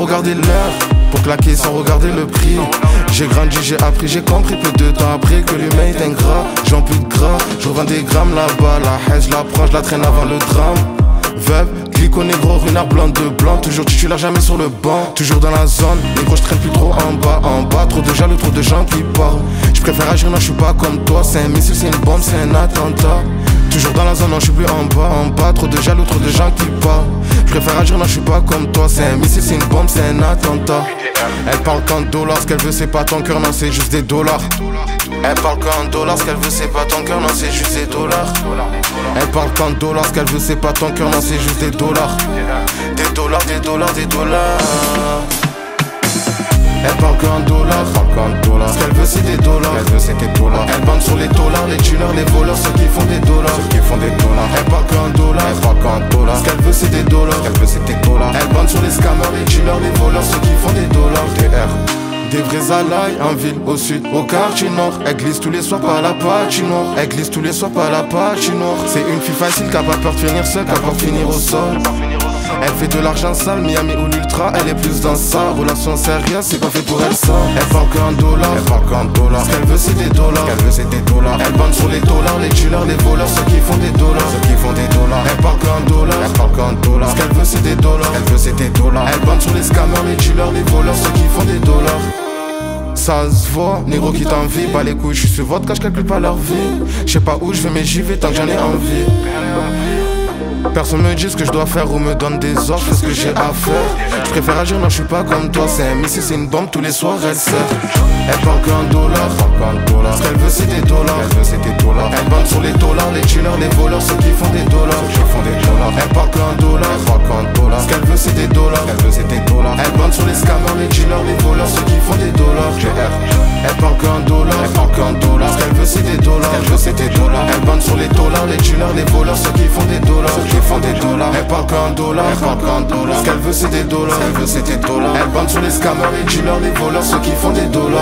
regarder l'heure, pour claquer sans regarder le prix. J'ai grandi, j'ai appris, j'ai compris peu de temps après que l'humain est ingrat. J'ai plus de gras, je revends des grammes là-bas. La haine, je la prends, je la traîne avant le drame. Veuve, glico négro, runard blanc de blanc. Toujours titulaire, jamais sur le banc. Toujours dans la zone, négro, je traîne plus trop en bas. Trop de jaloux, trop de gens qui parlent. Je préfère agir, non, je suis pas comme toi. C'est un missile, c'est une bombe, c'est un attentat. Toujours dans la zone, non, je suis plus en bas. Trop de jaloux, trop de gens qui parlent. Je préfère agir, non, je suis pas comme toi. C'est un missile, c'est une bombe, c'est un attentat. Elle parle qu'en dollars, ce qu'elle veut, c'est pas ton cœur, non, c'est juste des dollars. Elle parle qu'en dollars, ce qu'elle veut, c'est pas ton cœur, non, c'est juste des dollars. Elle parle qu'en dollars, ce qu'elle veut, c'est pas ton cœur, non, c'est juste des dollars. Des dollars, des dollars, des dollars. Elle parle qu'en dollars, ce qu'elle veut c'est des dollars. Elle bande sur les dollars, les tueurs, les voleurs, ceux qui font des dollars. Elle parle qu'en dollars, ce qu'elle veut c'est des dollars. Elle bande sur les scammers, les tueurs, les voleurs, ceux qui font des dollars. Des vrais alailles en ville, au sud, au quartier nord. Elle glisse tous les soirs par la patinoire. C'est une fille facile qui a pas peur de finir seule, qui a peur de finir au sol. Elle fait de l'argent sale, Miami ou l'ultra, elle est plus dans sa relation sérieuse, c'est pas fait pour elle ça. Elle parle qu'en dollars, ce qu'elle veut c'est des dollars. Elle bande sur les dollars, les tueurs, les voleurs, ceux qui font des dollars. Elle parle qu'en dollars, ce qu'elle veut c'est des dollars. Elle bande sur les scammers, les tueurs, les voleurs, ceux qui font des dollars. Ça se voit, négro qui t'envie, pas les couilles, je suis sur votre cache, calcule pas leur vie. Je sais pas où je vais mais j'y vais tant que j'en ai envie. Personne me dit ce que je dois faire ou me donne des ordres, je fais ce que j'ai à faire. Je préfère agir, non je suis pas comme toi. C'est un missile, c'est une bombe, tous les soirs elle sert. Elle parle qu'en dollars, ce qu'elle veut c'est des dollars. Elle bande sur les dollars, les tueurs, les voleurs, ceux qui font des dollars. Elle parle qu'en dollars, ce qu'elle veut c'est des dollars. Elle bande sur les scammers, les tueurs, les voleurs, ceux qui font des dollars. Elle parle qu'en dollars, ce qu'elle veut c'est des dollars. Elle bande sur les dollars, les tueurs, les voleurs, ceux qui font des dollars. Elle parle qu'en dollars, ce qu'elle veut c'est des dollars. Elle bande sur les scammers, les dealers, les voleurs, ceux qui font des dollars.